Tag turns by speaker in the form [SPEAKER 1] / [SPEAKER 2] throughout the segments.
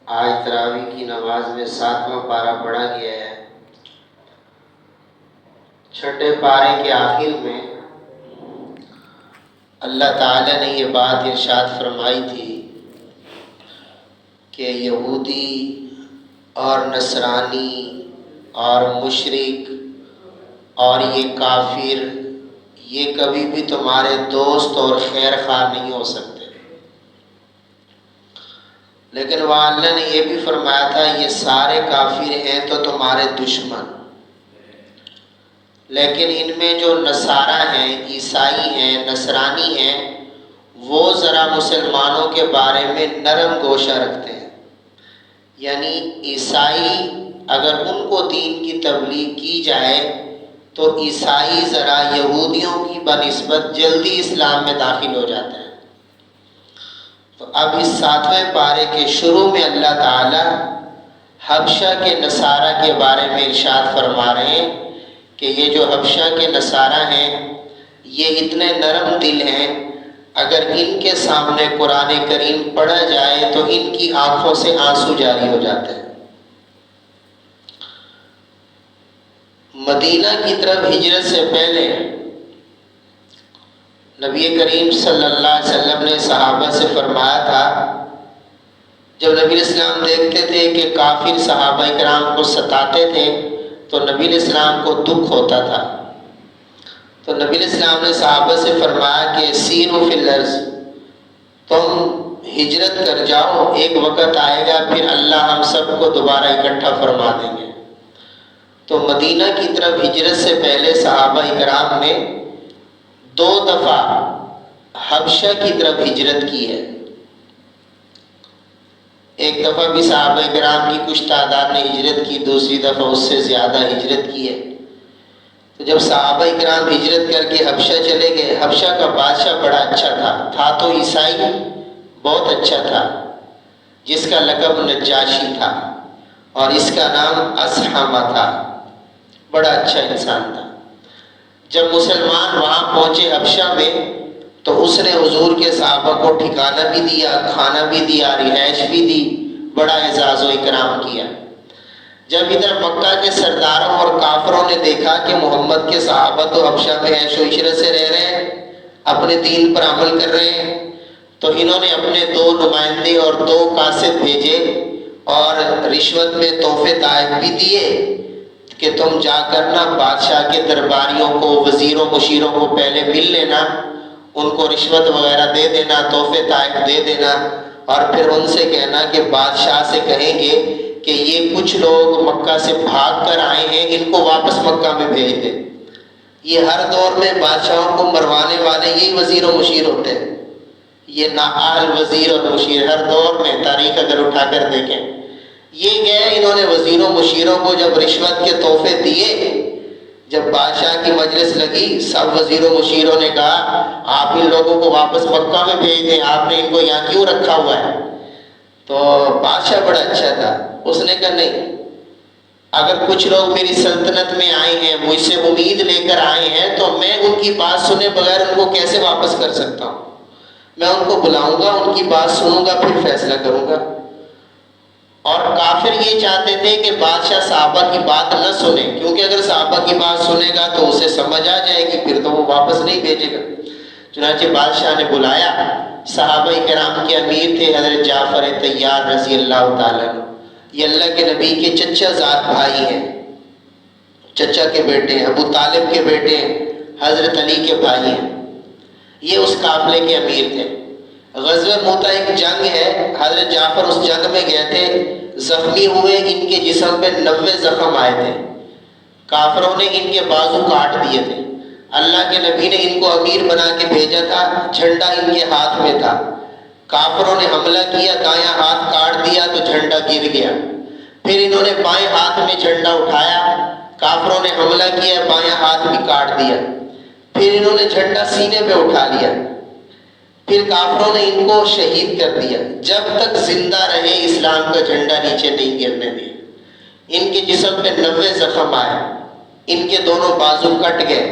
[SPEAKER 1] آج تراویح کی نماز میں 7واں پارہ پڑھا گیا ہے۔ چھٹے پارے کے آخر میں اللہ تعالیٰ نے یہ بات ارشاد فرمائی تھی کہ یہودی اور نصرانی اور مشرک اور یہ کافر یہ کبھی بھی تمہارے دوست اور خیر خواہ نہیں ہو سکتے، لیکن وہاں اللہ نے یہ بھی فرمایا تھا یہ سارے کافر ہیں تو تمہارے دشمن، لیکن ان میں جو نصارہ ہیں، عیسائی ہیں، نصرانی ہیں، وہ ذرا مسلمانوں کے بارے میں نرم گوشہ رکھتے ہیں۔ یعنی عیسائی اگر ان کو دین کی تبلیغ کی جائے تو عیسائی ذرا یہودیوں کی بنسبت جلدی اسلام میں داخل ہو جاتے ہیں۔ تو اب اس 7ویں پارے کے شروع میں اللہ تعالی حبشہ کے نصارہ کے بارے میں ارشاد فرما رہے ہیں کہ یہ جو حبشہ کے نصارہ ہیں یہ اتنے نرم دل ہیں، اگر ان کے سامنے قرآن کریم پڑھا جائے تو ان کی آنکھوں سے آنسو جاری ہو جاتے ہیں۔ مدینہ کی طرف ہجرت سے پہلے نبی کریم صلی اللہ علیہ وسلم نے صحابہ سے فرمایا تھا، جب نبی اسلام دیکھتے تھے کہ کافر صحابہ کرام کو ستاتے تھے تو نبی اسلام کو دکھ ہوتا تھا، تو نبی اسلام نے صحابہ سے فرمایا کہ سیروا فی الارض، تم ہجرت کر جاؤ، ایک وقت آئے گا پھر اللہ ہم سب کو دوبارہ اکٹھا فرما دیں گے۔ تو مدینہ کی طرف ہجرت سے پہلے صحابہ کرام نے 2 دفعہ حبشہ کی طرف ہجرت کی ہے۔ ایک دفعہ بھی صحابہ کرام کی کچھ تعداد نے ہجرت کی، دوسری دفعہ اس سے زیادہ ہجرت کی ہے۔ تو جب صحابہ کرام ہجرت کر کے حبشہ چلے گئے، حبشہ کا بادشاہ بڑا اچھا تھا تو عیسائی بہت اچھا تھا، جس کا لقب نجاشی تھا اور اس کا نام اصحمہ تھا، بڑا اچھا انسان تھا۔ جب مسلمان وہاں پہنچے حبشہ میں تو اس نے حضور کے صحابہ کو ٹھکانہ بھی دیا، کھانا بھی دیا، رہائش بھی دی، بڑا اعزاز و اکرام کیا۔ جب ادھر مکہ کے سرداروں اور کافروں نے دیکھا کہ محمد کے صحابہ تو حبشہ میں عیش و عشرت سے رہ رہے ہیں، اپنے دین پر عمل کر رہے ہیں، تو انہوں نے اپنے 2 نمائندے اور 2 قاصد بھیجے اور رشوت میں تحفے تحائف بھی دیے کہ تم جا کر نا بادشاہ کے درباریوں کو، وزیروں مشیروں کو پہلے مل لینا، ان کو رشوت وغیرہ دے دینا، تحفے تحائف دے دینا، اور پھر ان سے کہنا کہ بادشاہ سے کہیں گے کہ یہ کچھ لوگ مکہ سے بھاگ کر آئے ہیں، ان کو واپس مکہ میں بھیج دیں۔ یہ ہر دور میں بادشاہوں کو مروانے والے یہی وزیر و مشیر ہوتے ہیں، یہ نااہل وزیر اور مشیر ہر دور میں تاریخ اگر اٹھا کر دیکھیں۔ یہ گئے، انہوں نے وزیروں مشیروں کو جب رشوت کے تحفے دیے، جب بادشاہ کی مجلس لگی سب وزیروں مشیروں نے کہا آپ ان لوگوں کو واپس مکہ میں بھیج دیں، آپ نے ان کو یہاں کیوں رکھا ہوا ہے؟ تو بادشاہ بڑا اچھا تھا، اس نے کہا نہیں، اگر کچھ لوگ میری سلطنت میں آئے ہیں، مجھ سے امید لے کر آئے ہیں، تو میں ان کی بات سنے بغیر ان کو کیسے واپس کر سکتا ہوں؟ میں ان کو بلاؤں گا، ان کی بات سنوں گا، پھر فیصلہ کروں گا۔ اور کافر یہ چاہتے تھے کہ بادشاہ صحابہ کی بات نہ سنے، کیونکہ اگر صحابہ کی بات سنے گا تو اسے سمجھ آ جائے گی، پھر تو وہ واپس نہیں بھیجے گا۔ چنانچہ بادشاہ نے بلایا، صحابہ کرام کے امیر تھے حضرت جعفر طیار رضی اللہ تعالیٰ عنہ، یہ اللہ کے نبی کے چچا زاد بھائی ہیں، چچا کے بیٹے ہیں، ابو طالب کے بیٹے ہیں، حضرت علی کے بھائی ہیں، یہ اس قافلے کے امیر تھے۔ غزوہ موتا ایک جنگ ہے، حضرت جعفر اس جنگ میں گئے تھے، زخمی ہوئے، ان کے جسم پہ 90 زخم آئے تھے، کافروں نے ان کے بازو کاٹ دیے تھے، اللہ کے نبی نے ان کو امیر بنا کے بھیجا تھا، جھنڈا ان کے ہاتھ میں تھا، کافروں نے حملہ کیا، دایاں ہاتھ کاٹ دیا تو جھنڈا گر گیا، پھر انہوں نے بائیں ہاتھ میں جھنڈا اٹھایا، کافروں نے حملہ کیا، بایاں ہاتھ بھی کاٹ دیا، پھر انہوں نے جھنڈا سینے پہ اٹھا لیا، پھر کافروں نے ان کو شہید کر دیا، جب تک زندہ رہے اسلام کا جھنڈا نیچے نہیں گرنے دیا۔ ان کے جسم پہ 90 زخم آئے، ان کے دونوں بازو کٹ گئے،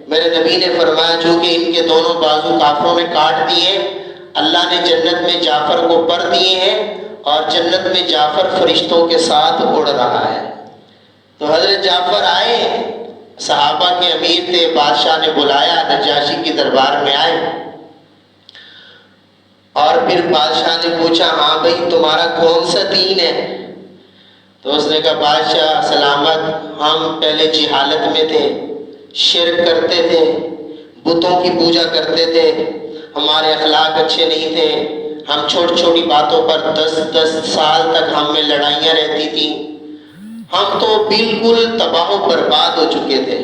[SPEAKER 1] میرے نبی نے فرمایا چونکہ ان کے دونوں بازو کافروں نے کاٹ دیے، اللہ نے جنت میں جعفر کو پر دیے ہیں اور جنت میں جعفر فرشتوں کے ساتھ اڑ رہا ہے۔ تو حضرت جعفر آئے، صحابہ کے امیر تھے، بادشاہ نے بلایا، نجاشی کے دربار میں آئے، اور پھر بادشاہ نے پوچھا ہاں بھائی تمہارا کون سا دین ہے؟ تو اس نے کہا بادشاہ سلامت، ہم پہلے جہالت میں تھے، شرک کرتے تھے، بتوں کی پوجا کرتے تھے، ہمارے اخلاق اچھے نہیں تھے، ہم چھوٹی چھوٹی باتوں پر 10 سال تک ہم میں لڑائیاں رہتی تھیں، ہم تو بالکل تباہ و برباد ہو چکے تھے۔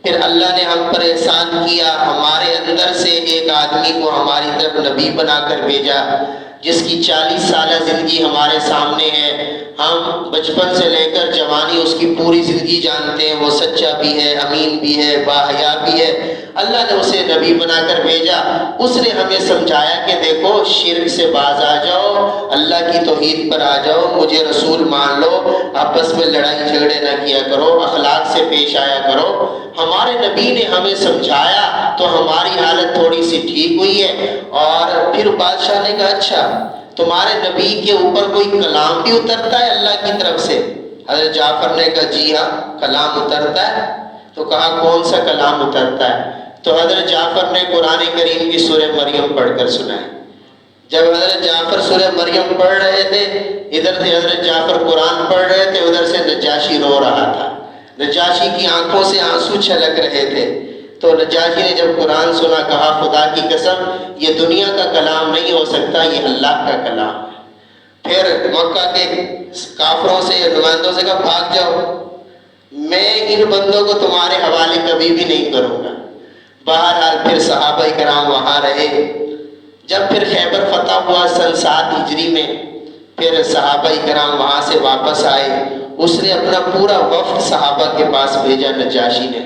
[SPEAKER 1] پھر اللہ نے ہم پر احسان کیا، ہمارے اندر سے ایک آدمی کو ہماری طرف نبی بنا کر بھیجا، جس کی 40 سالہ زندگی ہمارے سامنے ہے، ہم بچپن سے لے کر جوانی اس کی پوری زندگی جانتے ہیں، وہ سچا بھی ہے، امین بھی ہے، باحیا بھی ہے، اللہ نے اسے نبی بنا کر بھیجا۔ اس نے ہمیں سمجھایا کہ دیکھو شرک سے باز آ جاؤ، اللہ کی توحید پر آ جاؤ، مجھے رسول مان لو، آپس میں لڑائی جھگڑے نہ کیا کرو، اخلاق سے پیش آیا کرو۔ ہمارے نبی نے ہمیں سمجھایا تو ہماری حالت تھوڑی سی ٹھیک ہوئی ہے۔ اور پھر بادشاہ نے کہا اچھا تمہارے نبی کے اوپر کوئی کلام بھی اترتا ہے اللہ کی طرف سے؟ حضرت جعفر نے کہا جی ہاں کلام اترتا ہے۔ تو کہا کون سا کلام اترتا ہے؟ تو حضرت جعفر نے قرآن کریم کی سورہ مریم پڑھ کر سنائی۔ جب حضرت جعفر سورہ مریم پڑھ رہے تھے، ادھر سے حضرت جعفر قرآن پڑھ رہے تھے، ادھر سے نجاشی رو رہا تھا، نجاشی کی آنکھوں سے آنسو چھلک رہے تھے۔ تو نجاشی نے جب قرآن سنا کہا خدا کی قسم یہ دنیا کا کلام نہیں ہو سکتا، یہ اللہ کا کلام ہے۔ پھر مکہ کے کافروں سے نمائندوں سے کہا بھاگ جاؤ، میں ان بندوں کو تمہارے حوالے کبھی بھی نہیں کروں گا۔ بہرحال پھر صحابہ کرام وہاں رہے۔ جب پھر خیبر فتح ہوا سن 7 ہجری میں، پھر صحابہ کرام وہاں سے واپس آئے۔ اس نے اپنا پورا وفد صحابہ کے پاس بھیجا نجاشی نے،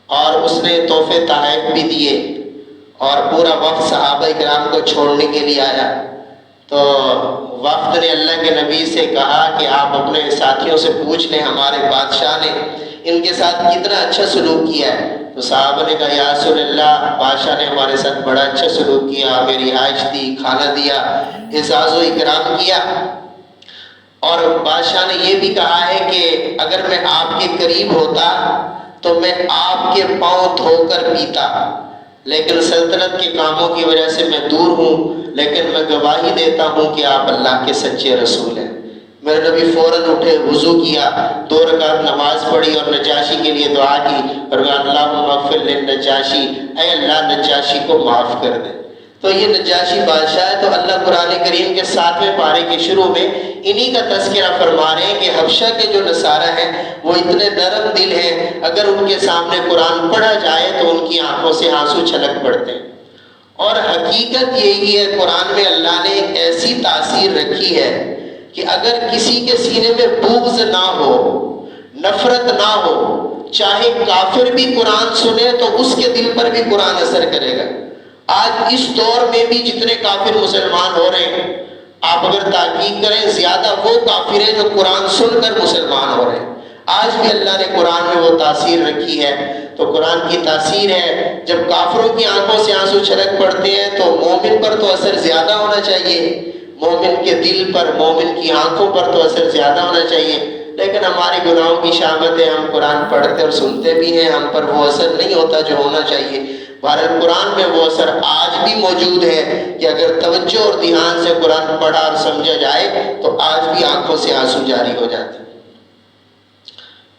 [SPEAKER 1] اور اس نے تحفے تحائف بھی دیے، اور پورا وفد صحابہ کرام کو چھوڑنے کے لیے آیا۔ تو وفد نے اللہ کے نبی سے کہا کہ آپ اپنے ساتھیوں سے پوچھ لیں ہمارے بادشاہ نے ان کے ساتھ کتنا اچھا سلوک کیا ہے۔ تو صحابہ نے کہا یا رسول اللہ بادشاہ نے ہمارے ساتھ بڑا اچھا سلوک کیا، ہمیں رہائش دی، کھانا دیا، اعزاز و اکرام کیا، اور بادشاہ نے یہ بھی کہا ہے کہ اگر میں آپ کے قریب ہوتا تو میں آپ کے پاؤں دھو کر پیتا، لیکن سلطنت کے کاموں کی وجہ سے میں دور ہوں، لیکن میں گواہی دیتا ہوں کہ آپ اللہ کے سچے رسول ہیں۔ میرے نبی فوراً اٹھے، وضو کیا، 2 رکعت نماز پڑھی اور نجاشی کے لیے دعا کی، اور اللہم اغفر للنجاشی، اے اللہ نجاشی کو معاف کر دے۔ تو یہ نجاشی بادشاہ ہے۔ تو اللہ قرآن کریم کے 7ویں پارے کے شروع میں انہی کا تذکرہ فرما رہے ہیں کہ حبشہ کے جو نصارہ ہیں وہ اتنے نرم دل ہیں، اگر ان کے سامنے قرآن پڑھا جائے تو ان کی آنکھوں سے آنسو چھلک پڑتے ہیں۔ اور حقیقت یہی ہے، قرآن میں اللہ نے ایک ایسی تاثیر رکھی ہے کہ اگر کسی کے سینے میں بغض نہ ہو، نفرت نہ ہو، چاہے کافر بھی قرآن سنے تو اس کے دل پر بھی قرآن اثر کرے گا۔ آج اس دور میں بھی جتنے کافر مسلمان ہو رہے ہیں، آپ اگر تحقیق کریں زیادہ وہ کافر ہیں جو قرآن سن کر مسلمان ہو رہے ہیں۔ آج بھی اللہ نے قرآن میں وہ تاثیر رکھی ہے۔ تو قرآن کی تاثیر ہے، جب کافروں کی آنکھوں سے آنسو چھلک پڑتے ہیں تو مومن پر تو اثر زیادہ ہونا چاہیے، مومن کے دل پر، مومن کی آنکھوں پر تو اثر زیادہ ہونا چاہیے۔ لیکن ہمارے گناہوں کی شامت ہے، ہم قرآن پڑھتے اور سنتے بھی ہیں، ہم پر وہ اثر نہیں ہوتا جو ہونا چاہیے۔ بہرحال قرآن میں وہ اثر آج بھی موجود ہے کہ اگر توجہ اور دھیان سے قرآن پڑھا اور سمجھا جائے تو آج بھی آنکھوں سے آنسو جاری ہو جاتے ہیں۔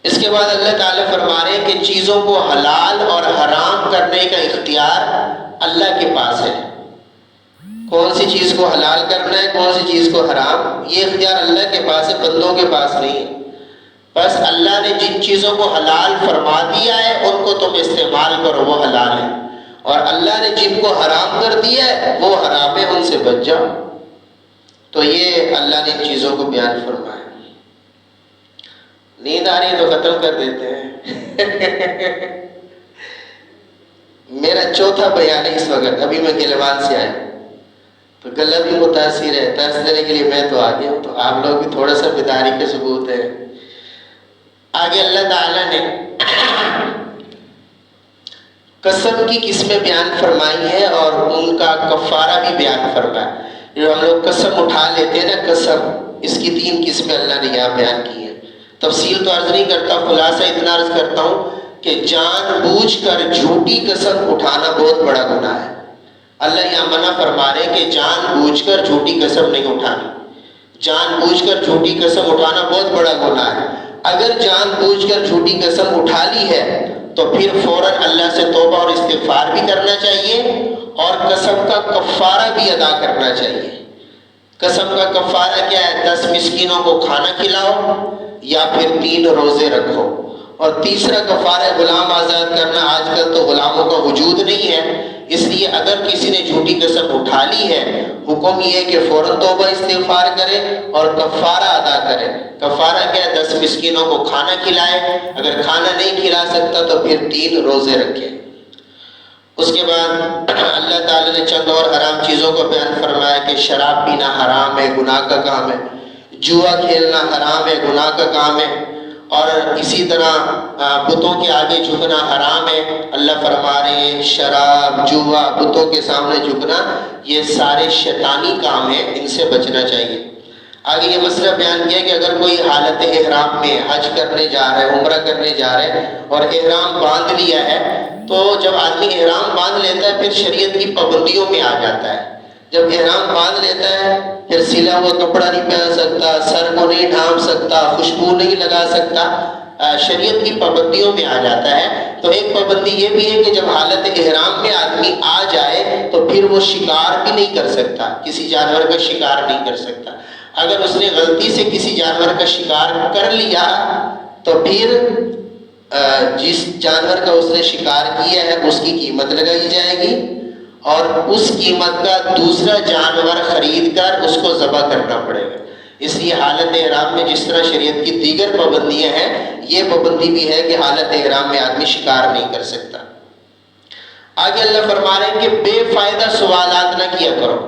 [SPEAKER 1] اس کے بعد اللہ تعالیٰ فرما رہے ہیں کہ چیزوں کو حلال اور حرام کرنے کا اختیار اللہ کے پاس ہے۔ کون سی چیز کو حلال کرنا ہے، کون سی چیز کو حرام، یہ اختیار اللہ کے پاس ہے، بندوں کے پاس نہیں ہے۔ بس اللہ نے جن چیزوں کو حلال فرما دیا ہے ان کو تم استعمال کرو، وہ حلال ہے، اور اللہ نے جن کو حرام کر دیا ہے وہ حرام ہے، ان سے بچ جاؤ۔ تو یہ اللہ نے ان چیزوں کو بیان فرمایا۔ نیند آ رہی ہے تو ختم کر دیتے ہیں۔ میرا 4تھا بیان ہے اس وقت، ابھی میں گلوان سے آیا تو گلہ بھی متاثر ہے، درس دینے کے لیے میں تو آ گیا ہوں، تو آپ لوگ بھی تھوڑا سا بیداری کے ثبوت ہے۔ آگے اللہ تعالیٰ نے قسم کی قسمیں بیان فرمائی ہے اور ان کا کفارہ بھی بیان فرمایا۔ جو ہم لوگ قسم اٹھا لیتے ہیں نا، قسم، اس کی 3 قسمیں اللہ نے یہاں بیان کی ہیں۔ تفصیل تو عرض نہیں کرتا، خلاصہ اتنا عرض کرتا ہوں کہ جان بوجھ کر جھوٹی قسم اٹھانا بہت بڑا گناہ ہے۔ اللہ یہاں منع فرما رہے کہ جان بوجھ کر جھوٹی قسم نہیں اٹھانی۔ جان بوجھ کر جھوٹی قسم اٹھانا بہت بڑا گناہ ہے۔ اگر جان بوجھ کر جھوٹی قسم اٹھا لی ہے تو پھر فوراً اللہ سے توبہ اور استغفار بھی کرنا چاہیے، اور قسم کا کفارہ بھی ادا کرنا چاہیے۔ قسم کا کفارہ کیا ہے؟ 10 مسکینوں کو کھانا کھلاؤ یا پھر 3 روزے رکھو۔ اور تیسرا کفارہ غلام آزاد کرنا۔ آج کل تو غلاموں کا وجود نہیں ہے، اس لیے اگر کسی نے جھوٹی قسم اٹھا لی ہے، حکم یہ ہے کہ فوراً توبہ استغفار کرے اور کفارہ ادا کرے۔ کفارہ کیا ہے؟ 10 مسکینوں کو کھانا کھلائے، اگر کھانا نہیں کھلا سکتا تو پھر 3 روزے رکھے۔ اس کے بعد اللہ تعالیٰ نے چند اور حرام چیزوں کو بیان فرمایا کہ شراب پینا حرام ہے، گناہ کا کام ہے، جوا کھیلنا حرام ہے، گناہ کا کام ہے، اور اسی طرح بتوں کے آگے جھکنا حرام ہے۔ اللہ فرما رہے ہیں شراب، جوا، بتوں کے سامنے جھکنا یہ سارے شیطانی کام ہیں، ان سے بچنا چاہیے۔ آگے یہ مسئلہ بیان کیا کہ اگر کوئی حالت احرام میں حج کرنے جا رہا ہے، عمرہ کرنے جا رہا ہے اور احرام باندھ لیا ہے، تو جب آدمی احرام باندھ لیتا ہے پھر شریعت کی پابندیوں میں آ جاتا ہے۔ جب احرام باندھ لیتا ہے پھر سلا ہوا کپڑا نہیں پہن سکتا، سر کو نہیں ڈھانپ سکتا، خوشبو نہیں لگا سکتا، شریعت کی پابندیوں میں آ جاتا ہے۔ تو ایک پابندی یہ بھی ہے کہ جب حالت احرام میں آدمی آ جائے تو پھر وہ شکار بھی نہیں کر سکتا، کسی جانور کا شکار نہیں کر سکتا۔ اگر اس نے غلطی سے کسی جانور کا شکار کر لیا تو پھر جس جانور کا اس نے شکار کیا ہے اس کی قیمت لگائی جائے گی، اور اس قیمت کا دوسرا جانور خرید کر اس کو ذبح کرنا پڑے گا۔ اس لیے حالت احرام میں جس طرح شریعت کی دیگر پابندیاں ہیں، یہ پابندی بھی ہے کہ حالت احرام میں آدمی شکار نہیں کر سکتا۔ آگے اللہ فرما رہے ہیں کہ بے فائدہ سوالات نہ کیا کرو۔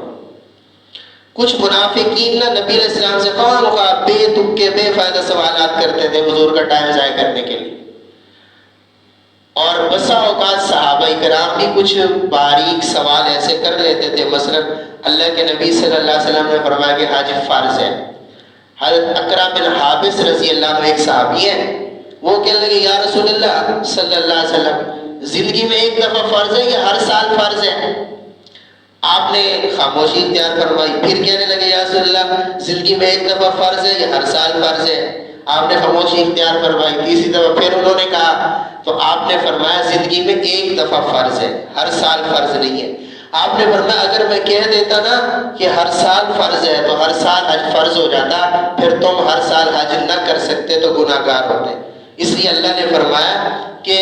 [SPEAKER 1] کچھ منافقین نہ نبی علیہ السلام سے خواہ مخواہ بے تکے بے فائدہ سوالات کرتے تھے حضور کا ٹائم ضائع کرنے کے لیے، اور بسا اوقات صحابہ کرام بھی کچھ باریک سوال ایسے کر لیتے تھے۔ مثلا اللہ کے نبی صلی اللہ علیہ وسلم نے فرمایا کہ حج فرض ہے۔ حضرت اقرا بن حابس رضی اللہ عنہ ایک صحابی ہے، وہ کہنے لگے یا رسول اللہ صلی اللہ علیہ وسلم، زندگی میں ایک دفعہ فرض ہے یا ہر سال فرض ہے؟ آپ نے خاموشی اختیار فرمائی۔ پھر کہنے لگے یا رسول اللہ، زندگی میں ایک دفعہ فرض ہے یا ہر سال فرض ہے؟ آپ نے خاموشی اختیار فرمائی۔ تیسری دفعہ پھر انہوں نے کہا تو آپ نے فرمایا زندگی میں ایک دفعہ فرض ہے، ہر سال فرض نہیں ہے۔ آپ نے فرمایا اگر میں کہہ دیتا نا کہ ہر سال فرض ہے تو ہر سال حج فرض ہو جاتا، پھر تم ہر سال حج نہ کر سکتے تو گناہ گار ہوتے۔ اس لیے اللہ نے فرمایا کہ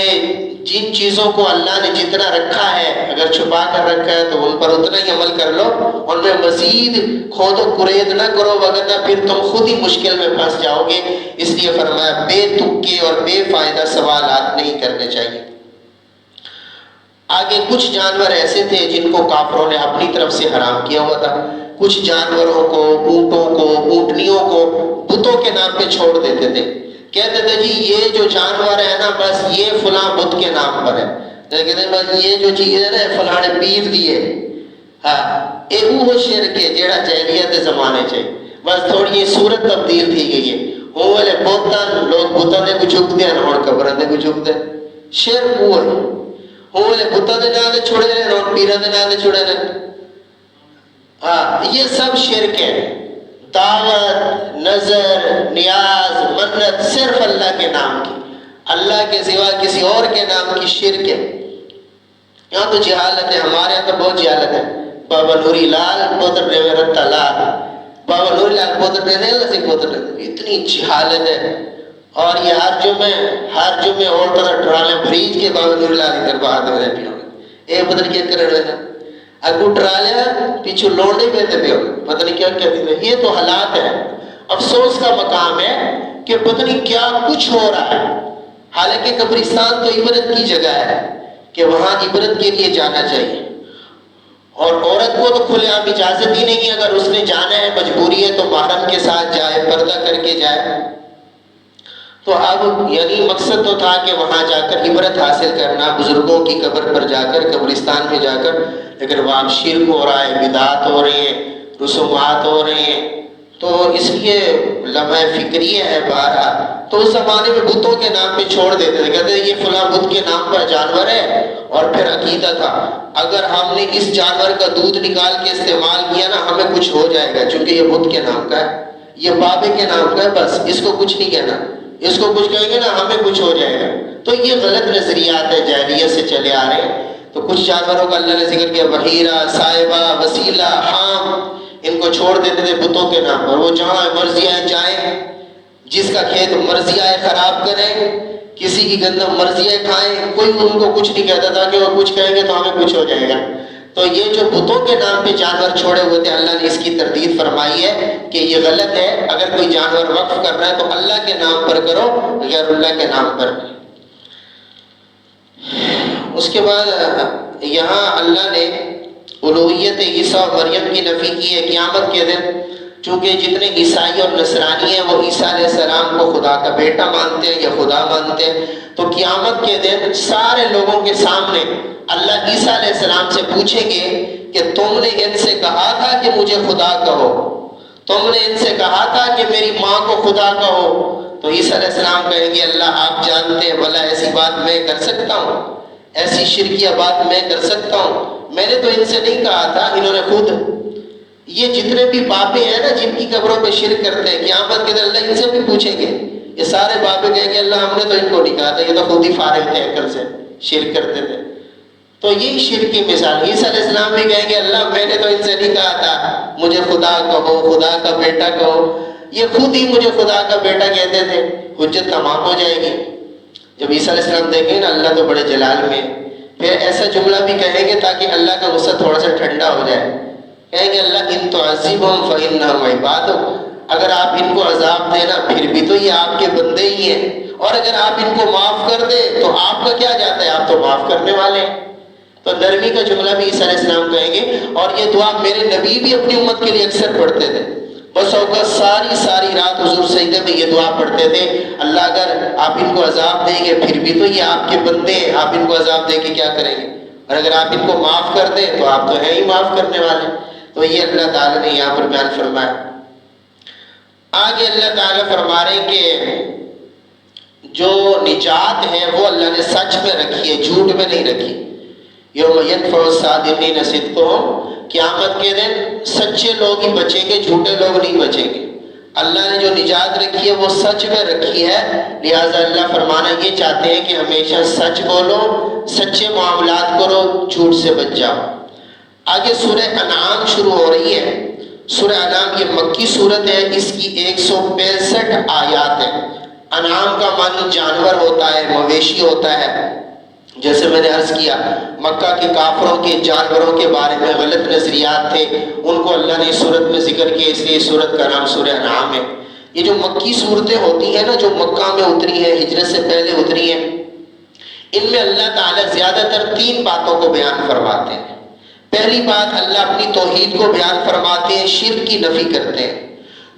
[SPEAKER 1] جن چیزوں کو اللہ نے جتنا رکھا ہے اگر چھپا کر رکھا ہے تو ان پر اتنا ہی عمل کر لو، ان میں مزید کھود و کرید نہ کرو، وگرنہ پھر تم خود ہی مشکل میں پھنس جاؤ گے۔ اس لیے فرمایا بے تکے اور بے فائدہ سوالات نہیں کرنے چاہیے۔ آگے کچھ جانور ایسے تھے جن کو کافروں نے اپنی طرف سے حرام کیا ہوا تھا۔ کچھ جانوروں کو، اونٹوں کو، اونٹنیوں کو بتوں کے نام پہ چھوڑ دیتے تھے، کہتے تھے جی یہ جو جانور ہے نا بس یہ فلاں بت کے نام پر ہے، کہتے ہیں بس یہ جو چیز ہے نا فلاں نے پیر دیے، ہاں یہ وہ شرک ہے جیڑا جاہلیت کے زمانے چ بس تھوڑی یہ صورت تبدیل تھی گئی ہے۔ وہ والے بتاں لوگ بتاں دے کو جھکتے ہیں اور قبراں دے کو جھکتے ہیں، شرک وہ ہے۔ وہ والے بتاں دے نام تے چھوڑے نے اور پیراں دے نام تے چھوڑے نے، ہاں یہ سب شرک ہے۔ دعوت، نظر، نیاز، منت صرف اللہ کے نام کی، اللہ کے سوا کسی اور کے نام کی شرک ہے۔ یہاں تو جہالت ہے، ہمارے یہاں تو بہت جہالت ہے۔ بابا نوری لال پوتر نے رتا لال، بابا نوری لال پوتر نے اللہ سے پوتر نے، اتنی جہالت ہے۔ اور یہ ہر جمعے عورتوں نے ٹرالے بھریج کے بابا نوری لال کی طرف آتے ہوئے پیا اے پتہ نہیں کیا کر رہے ہیں، اگو ٹرالیا پیچھے لوڑنے پہنتے پہ پتہ نہیں کیا کہتے تھے۔ یہ تو حالات ہے۔ افسوس کا مقام ہے کہ پتہ نہیں کیا کچھ ہو رہا ہے، حالانکہ قبرستان تو عبرت کی جگہ ہے کہ وہاں عبرت کے لیے جانا چاہیے، اور عورت کو تو کھلے عام اجازت ہی نہیں ہے، اگر اس نے جانا ہے مجبوری ہے تو محرم کے ساتھ جائے، پردہ کر کے جائے۔ تو اب یعنی مقصد تو تھا کہ وہاں جا کر عبرت حاصل کرنا، بزرگوں کی قبر پر جا کر، قبرستان میں جا کر، لیکن وہاں شرک ہو رہا ہے، بدعات ہو رہی ہیں، رسومات ہو رہے ہیں، تو اس لیے لمحہ فکریہ ہے بہرحال۔ تو اس زمانے میں بتوں کے نام پہ چھوڑ دیتے تھے، کہتے تھے یہ فلاں بت کے نام پر جانور ہے، اور پھر عقیدہ تھا اگر ہم نے اس جانور کا دودھ نکال کے استعمال کیا نا ہمیں کچھ ہو جائے گا، چونکہ یہ بت کے نام کا ہے، یہ بابے کے نام کا ہے، بس اس کو کچھ نہیں کہنا، اس کو کچھ کہیں گے نا ہمیں کچھ ہو جائے گا۔ تو یہ غلط نظریات ہے، جاہلیت سے چلے آ رہے ہیں۔ تو کچھ جانوروں کا اللہ نے ذکر کیا، بحیرہ، صائبہ، وسیلہ، حام، ان کو چھوڑ دیتے تھے بتوں کے نام پر، وہ جہاں مرضی آئے جائیں، جس کا کھیت مرضی آئے خراب کریں، کسی کی گندم مرضی آئے کھائیں، کوئی ان کو کچھ نہیں کہتا تھا کہ وہ کچھ کہیں گے تو ہمیں کچھ ہو جائے گا۔ تو یہ جو بتوں کے نام پہ جانور چھوڑے ہوئے تھے، اللہ نے اس کی تردید فرمائی ہے کہ یہ غلط ہے، اگر کوئی جانور وقف کر رہا ہے تو اللہ کے نام پر کرو، غیر اللہ کے نام پر۔ اس کے بعد یہاں اللہ نے الوہیت عیسیٰ اور مریم کی نفی کی ہے۔ قیامت کے دن چونکہ جتنے عیسائی اور نصرانی ہیں وہ عیسیٰ علیہ السلام کو خدا کا بیٹا مانتے ہیں یا خدا مانتے ہیں، تو قیامت کے دن سارے لوگوں کے سامنے اللہ عیسیٰ علیہ السلام سے پوچھیں گے کہ تم نے ان سے کہا تھا کہ مجھے خدا کہو، تم نے ان سے کہا تھا کہ میری ماں کو خدا کہو؟ تو عیسیٰ علیہ السلام کہیں گے اللہ آپ جانتے ہیں، بھلا ایسی بات میں کر سکتا ہوں؟ ایسی شرکیہ بات میں کر سکتا ہوں؟ میں نے تو ان سے نہیں کہا تھا، انہوں نے خود، یہ جتنے بھی بابے ہیں نا جن کی قبروں پہ شرک کرتے ہیں، قیامت کے دن اللہ ان سے بھی پوچھیں گے، یہ سارے بابے کہیں گے اللہ ہم نے تو ان کو نہیں کہا تھا، یہ تو خود ہی فارغ تھے عقل سے، شرک کرتے تھے۔ تو یہی شرک کی مثال، عیسیٰ علیہ السلام بھی کہیں گے اللہ میں نے تو ان سے نہیں کہا تھا مجھے خدا کہو، خدا کا بیٹا کہو، یہ خود ہی مجھے خدا کا بیٹا کہتے تھے۔ حجت تمام ہو جائے گی جب عیسیٰ علیہ السلام دیکھیں نا اللہ تو بڑے جلال میں، پھر ایسا جملہ بھی کہیں گے تاکہ اللہ کا غصہ تھوڑا سا ٹھنڈا ہو جائے، کہیں گے اللہ ان تعذبہم فإنہم عبادک، اگر آپ ان کو عذاب دینا پھر بھی تو یہ آپ کے بندے ہی ہیں، اور اگر آپ ان کو معاف کر دیں تو آپ کا کیا جاتا ہے، آپ تو معاف کرنے والے ہیں۔ تو نرمی کا جملہ بھی عیسیٰ علیہ السلام کہیں گے، اور یہ دعا میرے نبی بھی اپنی امت کے لیے اکثر پڑھتے تھے، بس اوقات ساری رات حضور سجدے میں یہ دعا پڑھتے تھے، اللہ اگر آپ ان کو عذاب دیں گے پھر بھی تو یہ آپ کے بندے ہیں، آپ ان کو عذاب دے کے کیا کریں گے، اور اگر آپ ان کو معاف کر دیں تو آپ تو ہیں ہی معاف کرنے والے۔ تو یہ اللہ تعالیٰ نے یہاں پر بیان فرمایا۔ آگے اللہ تعالیٰ فرما رہے کہ جو نجات ہے وہ اللہ نے سچ میں رکھی ہے، جھوٹ میں نہیں رکھی۔ یوم ینفع الصادقین صدقہم، قیامت کے دن سچے لوگ ہی بچیں گے، جھوٹے لوگ نہیں بچیں گے۔ اللہ نے جو نجات رکھی ہے وہ سچ میں رکھی ہے، لہٰذا اللہ فرمانا یہ چاہتے ہیں کہ ہمیشہ سچ بولو، سچے معاملات کرو، جھوٹ سے بچ جاؤ۔ آگے سورہ انعام شروع ہو رہی ہے۔ سورہ انعام یہ مکی صورت ہے، اس کی 165 آیات ہیں۔ انعام کا معنی جانور ہوتا ہے، مویشی ہوتا ہے۔ جیسے میں نے عرض کیا مکہ کے کافروں کے جانوروں کے بارے میں غلط نظریات تھے، ان کو اللہ نے اس صورت میں ذکر کیا، اس لیے اس صورت کا نام سورہ انعام ہے۔ یہ جو مکی صورتیں ہوتی ہیں نا جو مکہ میں اتری ہیں، ہجرت سے پہلے اتری ہیں، ان میں اللہ تعالیٰ زیادہ تر 3 باتوں کو بیان فرماتے ہیں۔ پہلی بات اللہ اپنی توحید کو بیان فرماتے ہیں، شرک کی نفی کرتے ہیں۔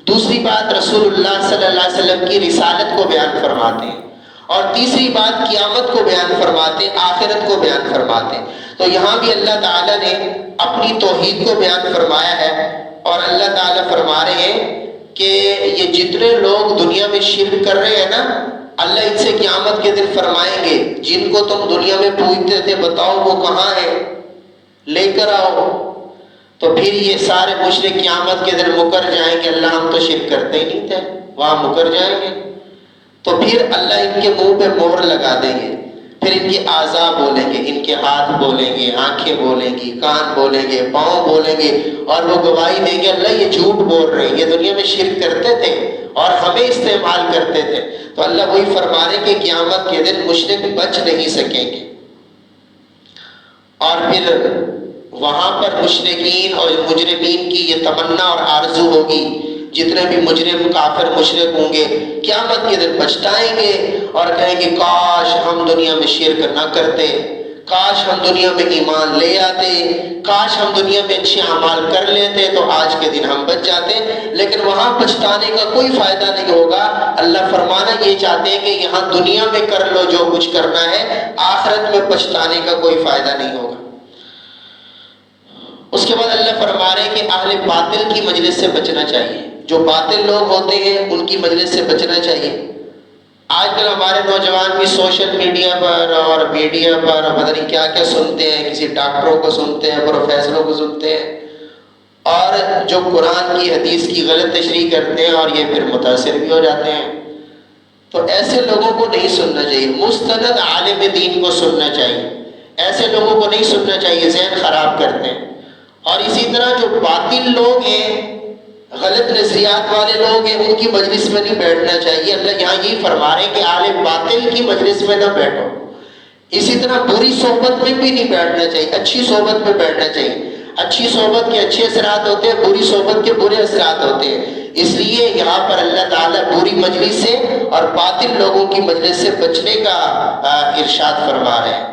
[SPEAKER 1] دوسری بات رسول اللہ صلی اللہ علیہ وسلم کی رسالت کو بیان فرماتے ہیں، اور تیسری بات قیامت کو بیان فرماتے ہیں، آخرت کو بیان فرماتے ہیں۔ تو یہاں بھی اللہ تعالیٰ نے اپنی توحید کو بیان فرمایا ہے، اور اللہ تعالیٰ فرما رہے ہیں کہ یہ جتنے لوگ دنیا میں شرک کر رہے ہیں نا، اللہ ان سے قیامت کے دن فرمائیں گے جن کو تم دنیا میں پوجتے تھے بتاؤ وہ کہاں ہے، لے کر آؤ۔ تو پھر یہ سارے مشرک قیامت کے دن مکر جائیں گے، اللہ ہم تو شرک کرتے ہی نہیں تھے، وہاں مکر جائیں گے۔ تو پھر اللہ ان کے منہ پہ مہر لگا دیں گے، پھر ان کے اعضاء بولیں گے، ان کے ہاتھ بولیں گے، آنکھیں بولیں گی، کان بولیں گے، پاؤں بولیں گے، اور وہ گواہی دیں گے اللہ یہ جھوٹ بول رہے ہیں، یہ دنیا میں شرک کرتے تھے اور ہمیں استعمال کرتے تھے۔ تو اللہ وہی فرما رہے کہ قیامت کے دن مشرک بچ نہیں سکیں گے، اور پھر وہاں پر مشرکین اور مجرمین کی یہ تمنا اور آرزو ہوگی، جتنے بھی مجرم کافر مشرک ہوں گے قیامت کے دن پچھتائیں گے اور کہیں گے کاش ہم دنیا میں شرک نہ کرتے، کاش ہم دنیا میں ایمان لے آتے، کاش ہم دنیا میں اچھے اعمال کر لیتے تو آج کے دن ہم بچ جاتے۔ لیکن وہاں پچھتانے کا کوئی فائدہ نہیں ہوگا۔ اللہ فرمانا یہ چاہتے ہیں کہ یہاں دنیا میں کر لو جو کچھ کرنا ہے، آخرت میں پچھتانے کا کوئی فائدہ نہیں ہوگا۔ اس کے بعد اللہ فرما رہے ہیں کہ اہل باطل کی مجلس سے بچنا چاہیے، جو باطل لوگ ہوتے ہیں ان کی مجلس سے بچنا چاہیے۔ آج کل ہمارے نوجوان بھی سوشل میڈیا پر اور میڈیا پر پتہ نہیں کیا کیا سنتے ہیں، کسی ڈاکٹروں کو سنتے ہیں، پروفیسروں کو سنتے ہیں، اور جو قرآن کی حدیث کی غلط تشریح کرتے ہیں، اور یہ پھر متاثر بھی ہو جاتے ہیں۔ تو ایسے لوگوں کو نہیں سننا چاہیے، مستند عالم دین کو سننا چاہیے، ایسے لوگوں کو نہیں سننا چاہیے، ذہن خراب کرتے ہیں۔ اور اسی طرح جو باطل لوگ ہیں، غلط نظریات والے لوگ ہیں، ان کی مجلس میں نہیں بیٹھنا چاہیے۔ اللہ یہاں یہی فرما رہے ہیں کہ اہل باطل کی مجلس میں نہ بیٹھو۔ اسی طرح بری صحبت میں بھی نہیں بیٹھنا چاہیے، اچھی صحبت میں بیٹھنا چاہیے۔ اچھی صحبت کے اچھے اثرات ہوتے ہیں، بری صحبت کے برے اثرات ہوتے ہیں۔ اس لیے یہاں پر اللہ تعالیٰ بری مجلس سے اور باطل لوگوں کی مجلس سے بچنے کا ارشاد فرما رہے ہیں۔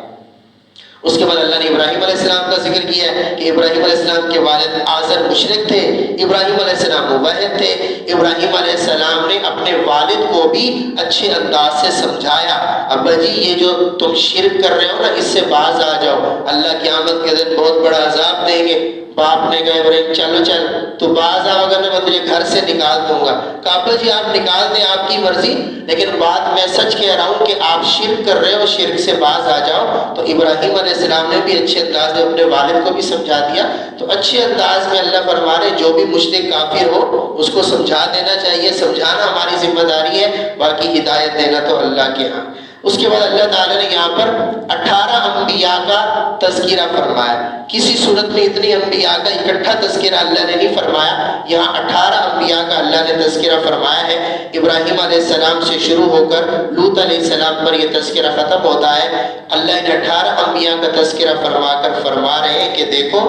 [SPEAKER 1] اس کے بعد اللہ نے ابراہیم علیہ السلام کا ذکر کیا ہے کہ ابراہیم علیہ السلام کے والد آزر مشرک تھے، ابراہیم علیہ السلام موحد تھے۔ ابراہیم علیہ السلام نے اپنے والد کو بھی اچھے انداز سے سمجھایا، ابا جی یہ جو تم شرک کر رہے ہو نا، اس سے باز آ جاؤ، اللہ قیامت کے دن بہت بڑا عذاب دیں گے۔ باپ نے کہا ابراہیم چلو چل تو باز آؤ، اگر میں تجھے گھر سے نکال دوں گا۔ کہا ابا جی آپ نکال دیں، آپ کی مرضی، لیکن بات میں سچ کہہ رہا ہوں کہ آپ شرک کر رہے ہو، شرک سے باز آ جاؤ۔ تو ابراہیم علیہ السلام نے بھی اچھے انداز میں اپنے والد کو بھی سمجھا دیا۔ تو اچھے انداز میں اللہ فرما رہے جو بھی مشرک کافر ہو اس کو سمجھا دینا چاہیے، سمجھانا ہماری ذمہ داری ہے، باقی ہدایت دینا تو اللہ کے ہاں۔ اس کے بعد اللہ تعالیٰ نے یہاں پر 18 انبیاء کا تذکرہ فرمایا۔ کسی صورت میں اتنی انبیاء کا اکٹھا تذکرہ اللہ نے نہیں فرمایا، یہاں 18 انبیاء کا اللہ نے تذکرہ فرمایا ہے۔ ابراہیم علیہ السلام سے شروع ہو کر لوط علیہ السلام پر یہ تذکرہ ختم ہوتا ہے۔ اللہ نے 18 انبیاء کا تذکرہ فرما کر فرما رہے ہیں کہ دیکھو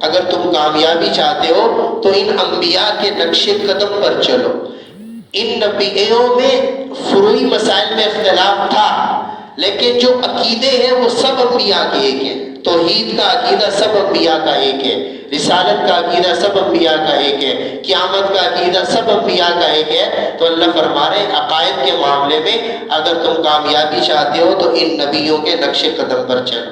[SPEAKER 1] اگر تم کامیابی چاہتے ہو تو ان انبیاء کے نقش قدم پر چلو۔ ان نبیوں میں فروعی مسائل میں اختلاف تھا، لیکن جو عقیدے ہیں وہ سب انبیاء کے ایک ہیں۔ توحید کا عقیدہ سب انبیاء کا ایک ہے، رسالت کا عقیدہ سب انبیاء کا ایک ہے، قیامت کا عقیدہ سب انبیاء کا ایک ہے۔ تو اللہ فرما رہے عقائد کے معاملے میں اگر تم کامیابی چاہتے ہو تو ان نبیوں کے نقش قدم پر چلو۔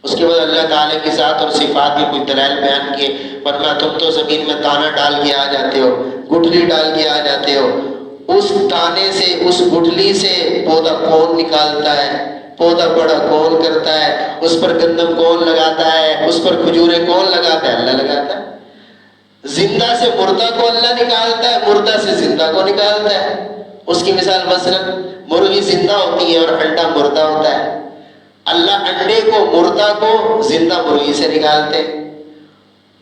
[SPEAKER 1] اس کے بعد اللہ تعالیٰ کی ذات اور صفات کے کچھ دلائل بیان کیے، ورنہ تم تو زمین میں دانہ ڈال کے آ جاتے ہو، گٹھلی ڈال کے آ جاتے ہو، اس دانے سے اس گٹھلی سے پودا کون نکالتا ہے، پودا بڑا کون کرتا ہے، اس پر گندم کون لگاتا ہے، اس پر کھجوریں کون لگاتا ہے، اللہ لگاتا ہے۔ زندہ سے مردہ کو اللہ نکالتا ہے، مردہ سے زندہ کو نکالتا ہے۔ اس کی مثال مثلا مرغی زندہ ہوتی ہے اور انڈا مردہ ہوتا ہے، اللہ انڈے کو مردہ کو زندہ مرغی سے نکالتے ہیں۔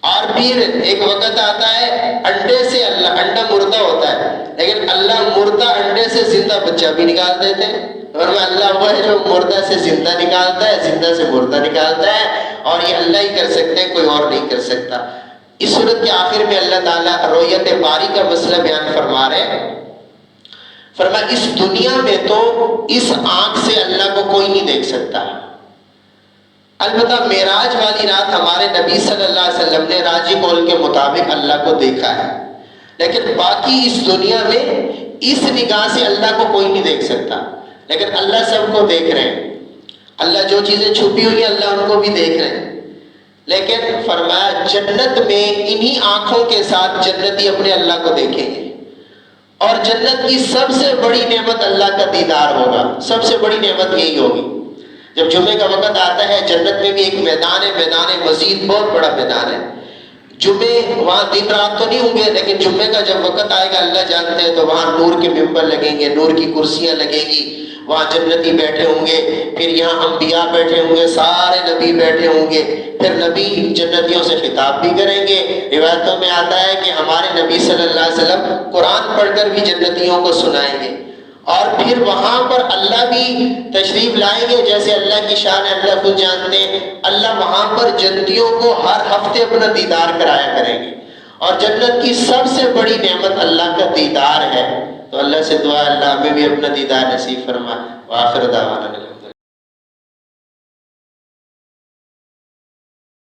[SPEAKER 1] اور پھر ایک وقت آتا ہے انڈے سے اللہ انڈا مردہ ہوتا ہے، لیکن اللہ مردہ انڈے سے زندہ بچہ بھی نکال دیتے ہیں۔ اور اللہ وہ ہے جو مردہ سے زندہ نکالتا ہے، زندہ سے مردہ نکالتا ہے، اور یہ اللہ ہی کر سکتے ہیں، کوئی اور نہیں کر سکتا۔ اس صورت کے آخر میں اللہ تعالیٰ رؤیت باری کا مسئلہ بیان فرما رہے ہیں۔ فرمایا اس دنیا میں تو اس آنکھ سے اللہ کو کوئی نہیں دیکھ سکتا، البتہ معراج والی رات ہمارے نبی صلی اللہ علیہ وسلم نے راجی قول کے مطابق اللہ کو دیکھا ہے، لیکن باقی اس دنیا میں اس نگاہ سے اللہ کو کوئی نہیں دیکھ سکتا، لیکن اللہ سب کو دیکھ رہے ہیں۔ اللہ جو چیزیں چھپی ہوئی ہیں اللہ ان کو بھی دیکھ رہے ہیں۔ لیکن فرمایا جنت میں انہی آنکھوں کے ساتھ جنتی اپنے اللہ کو دیکھیں گے، اور جنت کی سب سے بڑی نعمت اللہ کا دیدار ہوگا، سب سے بڑی نعمت یہی ہوگی۔ جب جمعے کا وقت آتا ہے جنت میں بھی ایک میدان ہے، میدان مزید بہت بڑا میدان ہے۔ جمعے وہاں دن رات تو نہیں ہوں گے، لیکن جمعے کا جب وقت آئے گا اللہ جانتے ہیں، تو وہاں نور کے ممبر لگیں گے، نور کی کرسیاں لگیں گی، وہاں جنتی بیٹھے ہوں گے، پھر یہاں انبیاء بیٹھے ہوں گے، سارے نبی بیٹھے ہوں گے، پھر نبی جنتیوں سے خطاب بھی کریں گے۔ روایتوں میں آتا ہے کہ ہمارے نبی صلی اللہ علیہ وسلم قرآن پڑھ کر بھی جنتیوں کو سنائیں گے، اور پھر وہاں پر اللہ بھی تشریف لائیں گے، جیسے اللہ کی شان ہے اللہ خود جانتے ہیں۔ اللہ وہاں پر جنتیوں کو ہر ہفتے اپنا دیدار کرایا کریں گے، اور جنت کی سب سے بڑی نعمت اللہ کا دیدار ہے۔ تو اللہ سے دعا اللہ ہمیں بھی اپنا دیدار نصیب فرمائے۔ وآخر دعوانا